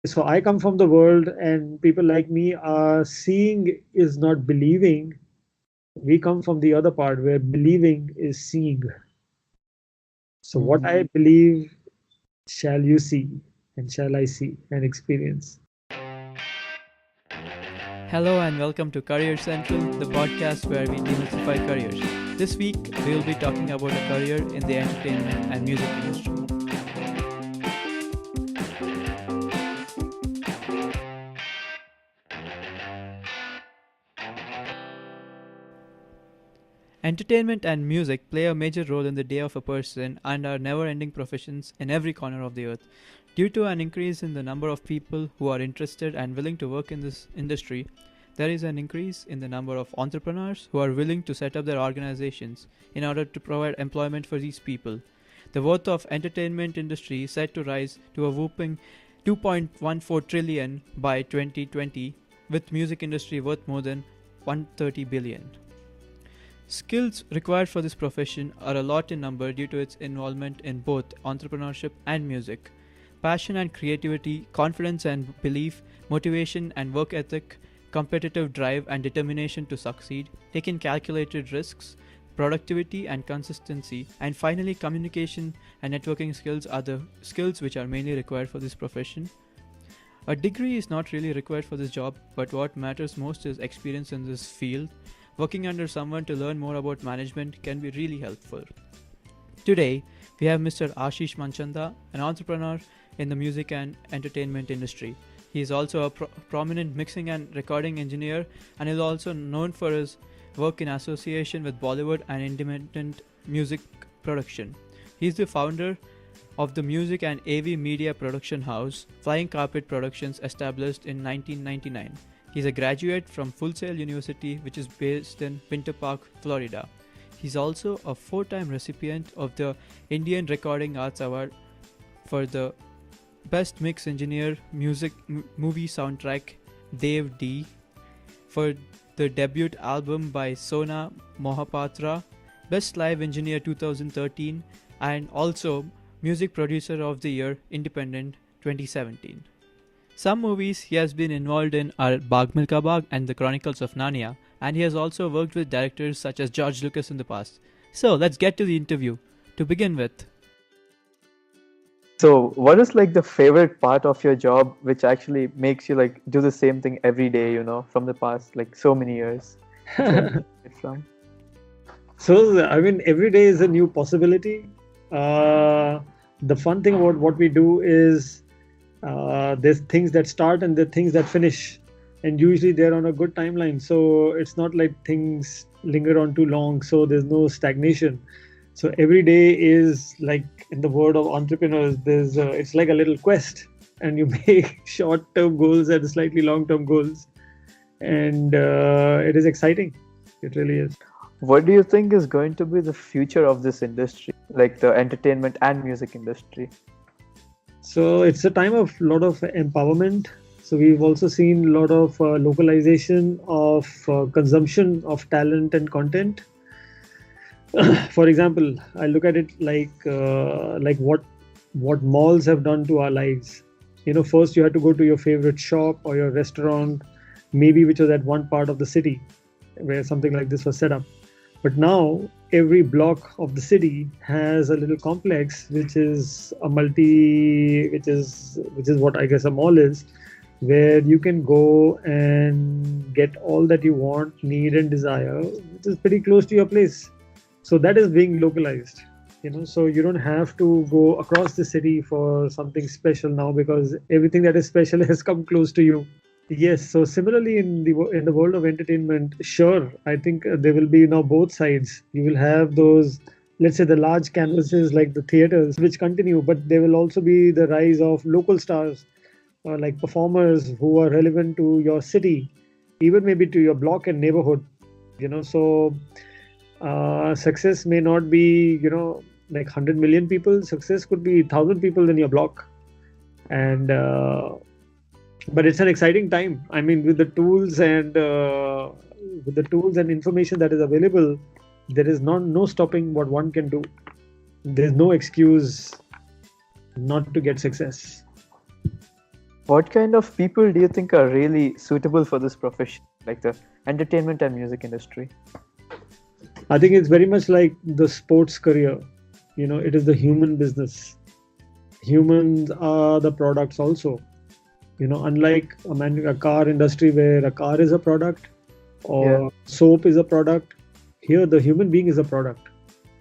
So I come from the world, and people like me are seeing is not believing. We come from the other part where believing is seeing. So what Hmm. I believe shall you see, and shall I see and experience. Hello and welcome to Career Central, the podcast where we demystify careers. This week, we will be talking about a career in the entertainment and music industry. Entertainment and music play a major role in the day of a person and are never ending professions in every corner of the earth. Due to an increase in the number of people who are interested and willing to work in this industry, there is an increase in the number of entrepreneurs who are willing to set up their organizations in order to provide employment for these people. The worth of entertainment industry is set to rise to a whooping 2.14 trillion by 2020, with music industry worth more than 130 billion. Skills required for this profession are a lot in number due to its involvement in both entrepreneurship and music. Passion and creativity, confidence and belief, motivation and work ethic, competitive drive and determination to succeed, taking calculated risks, productivity and consistency, and finally communication and networking skills are the skills which are mainly required for this profession. A degree is not really required for this job, but what matters most is experience in this field. Working under someone to learn more about management can be really helpful. Today, we have Mr. Ashish Manchanda, an entrepreneur in the music and entertainment industry. He is also a prominent mixing and recording engineer and is also known for his work in association with Bollywood and independent music production. He is the founder of the music and AV media production house Flying Carpet Productions, established in 1999. He's a graduate from Full Sail University, which is based in Winter Park, Florida. He's also a four-time recipient of the Indian Recording Arts Award for the Best Mix Engineer Music Movie Soundtrack Dev D, for the debut album by Sona Mohapatra, Best Live Engineer 2013, and also Music Producer of the Year Independent 2017. Some movies he has been involved in are Bhag Milkha Bhag and the Chronicles of Narnia, and he has also worked with directors such as George Lucas in the past. So let's get to the interview. To begin with, So, what is like the favorite part of your job which actually makes you like do the same thing every day, from the past like so many years? Can you get from? So, I mean, every day is a new possibility. Uh, the fun thing about what we do is there's things that start and there's things that finish, and usually they're on a good timeline. So it's not like things linger on too long. So there's no stagnation. So every day is like, in the world of entrepreneurs, there's it's like a little quest, and you make short-term goals and slightly long-term goals, and it is exciting. It really is. What do you think is going to be the future of this industry, like the entertainment and music industry? So it's a time of lot of empowerment. So we've also seen a lot of localization of consumption of talent and content. For example, I look at it like what malls have done to our lives. First you had to go to your favorite shop or your restaurant, maybe which was at one part of the city where something like this was set up. But now every block of the city has a little complex, which is a which is what I guess a mall is, where you can go and get all that you want, need, and desire, which is pretty close to your place. So that is being localized. So you don't have to go across the city for something special now, because everything that is special has come close to you. Yes, so similarly in the world of entertainment, sure, I think there will be now both sides. You will have those, let's say, the large canvases like the theaters, which continue, but there will also be the rise of local stars, or like performers who are relevant to your city, even maybe to your block and neighborhood. So success may not be, like 100 million people. Success could be 1,000 people in your block, and but it's an exciting time. I mean, with the tools and information that is available, there is no stopping what one can do. There's no excuse not to get success. What kind of people do you think are really suitable for this profession, like the entertainment and music industry? I think it's very much like the sports career. It is the human business. Humans are the products also. Unlike a car industry where a car is a product Yeah. or soap is a product, here the human being is a product.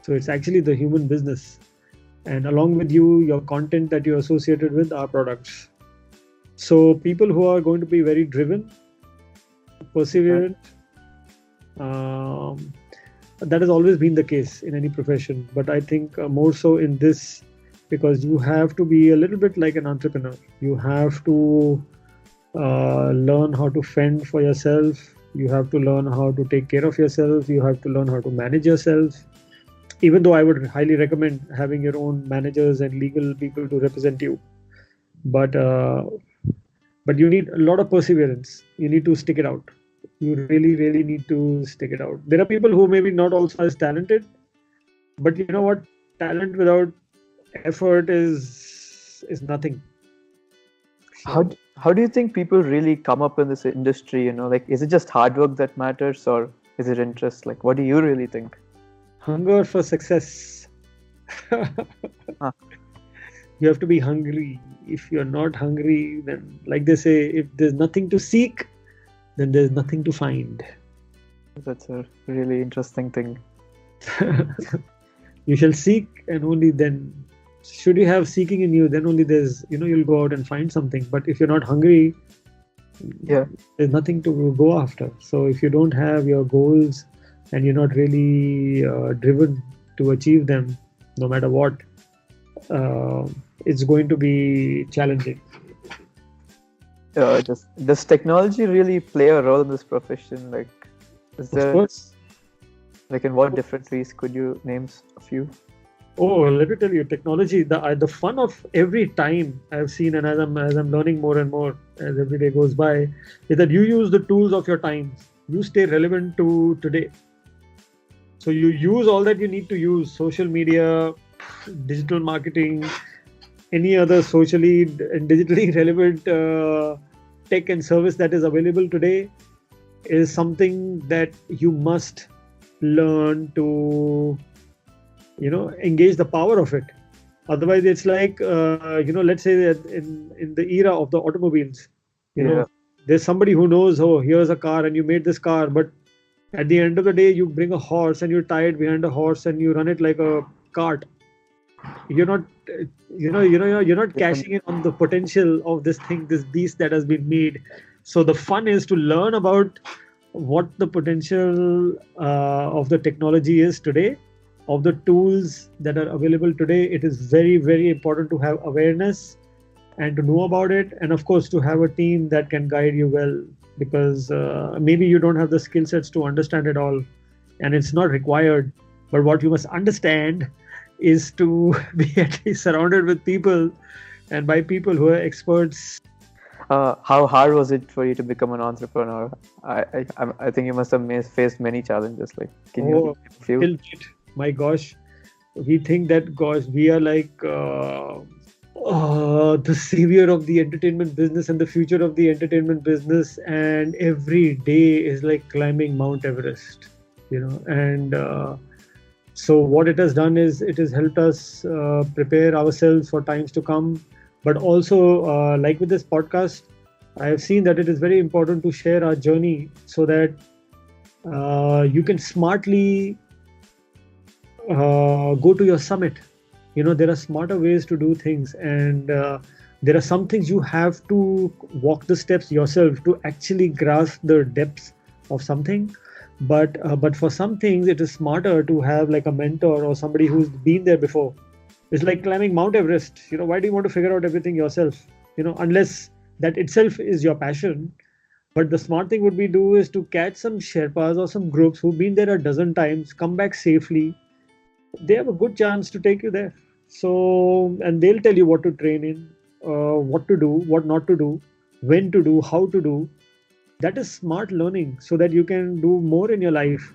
So it's actually the human business. And along with you, your content that you're associated with are products. So people who are going to be very driven, perseverant, um, that has always been the case in any profession. But I think more so in this, because you have to be a little bit like an entrepreneur. You have to learn how to fend for yourself. You have to learn how to take care of yourself. You have to learn how to manage yourself. Even though I would highly recommend having your own managers and legal people to represent you, but but you need a lot of perseverance. You need to stick it out. You really need to stick it out. There are people who maybe not also as talented, but you know what? Talent without effort is nothing. How do you think people really come up in this industry? Like, is it just hard work that matters, or is it interest? Like, what do you really think? Hunger for success. Huh. You have to be hungry. If you're not hungry, then, like they say, if there's nothing to seek, then there's nothing to find. That's a really interesting thing. You shall seek, and only then, should you have seeking in you, then only you'll go out and find something. But if you're not hungry, Yeah. there's nothing to go after. So if you don't have your goals and you're not really driven to achieve them, no matter what, it's going to be challenging. Does technology really play a role in this profession? Like, is Of there, course. like, in what different ways could you name a few? Oh, let me tell you, technology. The fun of every time I've seen, and as I'm learning more and more as every day goes by, is that you use the tools of your times. You stay relevant to today. So you use all that you need to use: social media, digital marketing, any other socially and digitally relevant tech and service that is available today is something that you must learn to engage the power of it. Otherwise it's like let's say that in the era of the automobiles, there's somebody who knows, oh, here's a car and you made this car, but at the end of the day you bring a horse and you're tied behind a horse and you run it like a cart. You're not you're not cashing in on the potential of this thing, this beast that has been made. So the fun is to learn about what the potential of the technology is today, of the tools that are available today. It is very important to have awareness and to know about it, and of course to have a team that can guide you well, because maybe you don't have the skill sets to understand it all, and it's not required. But what you must understand is to be at least surrounded with people, and by people who are experts. How hard was it for you to become an entrepreneur? I think you must have faced many challenges. Like, can you name a few? Till date, my gosh, we think that, gosh, we are like the savior of the entertainment business and the future of the entertainment business, and every day is like climbing Mount Everest, and so what it has done is it has helped us prepare ourselves for times to come. But also, like with this podcast, I have seen that it is very important to share our journey so that you can smartly go to your summit. There are smarter ways to do things, and there are some things you have to walk the steps yourself to actually grasp the depths of something. But for some things, it is smarter to have like a mentor or somebody who's been there before. It's like climbing Mount Everest. Why do you want to figure out everything yourself? Unless that itself is your passion. But the smart thing would be is to catch some Sherpas or some groups who've been there a dozen times, come back safely. They have a good chance to take you there. So, and they'll tell you what to train in, what to do, what not to do, when to do, how to do. That is smart learning, so that you can do more in your life,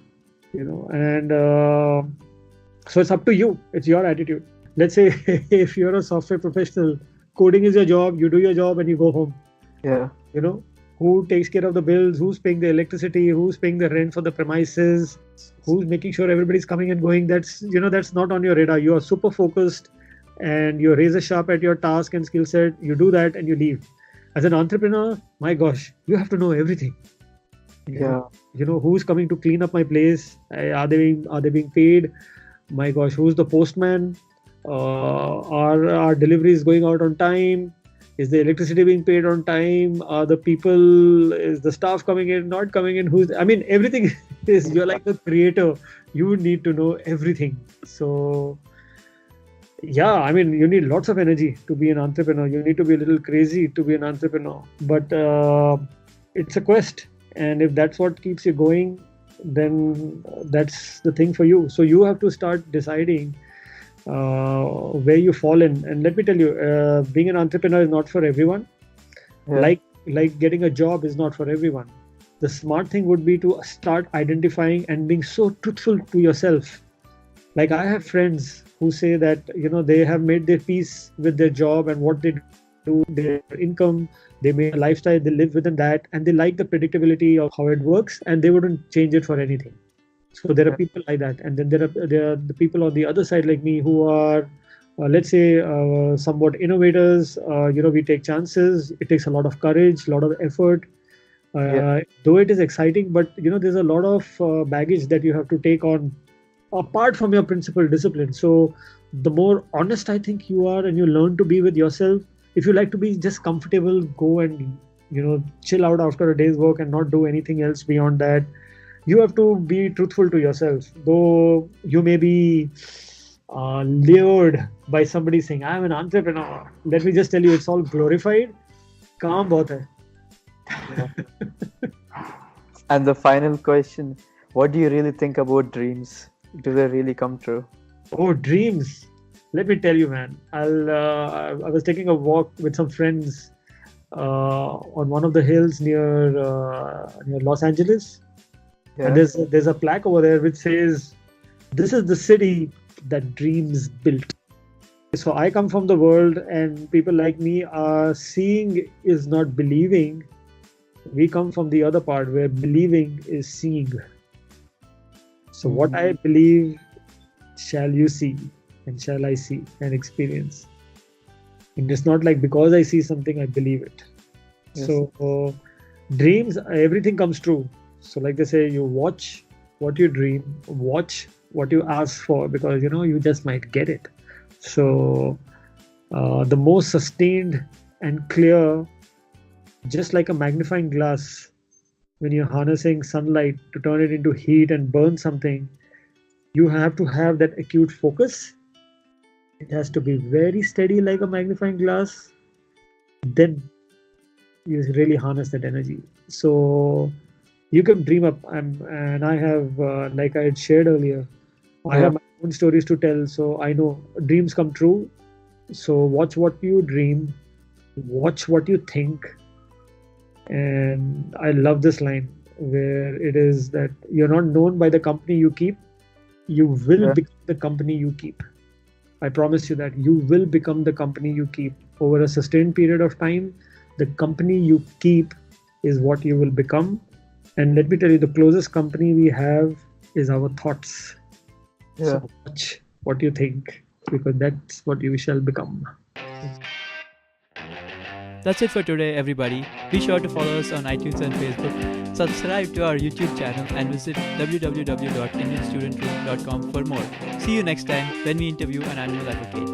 and so it's up to you. It's your attitude. Let's say if you're a software professional coding is your job, you do your job and you go home. Yeah. You know, who takes care of the bills, who's paying the electricity, who's paying the rent for the premises, who's making sure everybody's coming and going. That's, that's not on your radar. You are super focused and you're razor sharp at your task and skill set. You do that and you leave. As an entrepreneur, my gosh, you have to know everything. Yeah. Who's coming to clean up my place? Are they being paid? My gosh, who's the postman? Are our deliveries going out on time? Is the electricity being paid on time? Are the people, is the staff coming in, not coming in? Everything is, you're like the creator. You need to know everything. So, yeah, you need lots of energy to be an entrepreneur. You need to be a little crazy to be an entrepreneur. But it's a quest. And if that's what keeps you going, then that's the thing for you. So you have to start deciding where you fall in. And let me tell you, being an entrepreneur is not for everyone. Yeah. Like getting a job is not for everyone. The smart thing would be to start identifying and being so truthful to yourself. Like I have friends who say that, they have made their peace with their job and what they do, their income, they made a lifestyle, they live within that, and they like the predictability of how it works, and they wouldn't change it for anything. So there are people like that, and then there are the people on the other side like me who are, let's say, somewhat innovators. We take chances. It takes a lot of courage, a lot of effort. Though it is exciting, but there's a lot of baggage that you have to take on, apart from your principal discipline. So the more honest I think you are, and you learn to be with yourself. If you like to be just comfortable, go and chill out after a day's work and not do anything else beyond that. You have to be truthful to yourself. Though you may be lured by somebody saying, I'm an entrepreneur. Let me just tell you, it's all glorified. Kaam bahut hai. And the final question, what do you really think about dreams? Do they really come true? Oh, dreams. Let me tell you, man. I was taking a walk with some friends on one of the hills near Los Angeles. Yeah. And there's a plaque over there which says, "This is the city that dreams built." So I come from the world, and people like me are seeing is not believing. We come from the other part where believing is seeing. So what I believe, shall you see, and shall I see and experience. And it's not like because I see something, I believe it. Yes. So dreams, everything comes true. So like they say, you watch what you dream, watch what you ask for, because you just might get it. So the more sustained and clear, just like a magnifying glass, when you're harnessing sunlight to turn it into heat and burn something, you have to have that acute focus. It has to be very steady like a magnifying glass. Then you really harness that energy. So you can dream up. And I have, like I had shared earlier, I have my own stories to tell. So I know dreams come true. So watch what you dream, watch what you think. And I love this line where it is that you're not known by the company you keep. You will become the company you keep. I promise you that you will become the company you keep. Over a sustained period of time, the company you keep is what you will become. And let me tell you, the closest company we have is our thoughts. Yeah. So watch what you think, because that's what you shall become. That's it for today, everybody. Be sure to follow us on iTunes and Facebook. Subscribe to our YouTube channel and visit www.indianstudentroom.com for more. See you next time when we interview an animal advocate.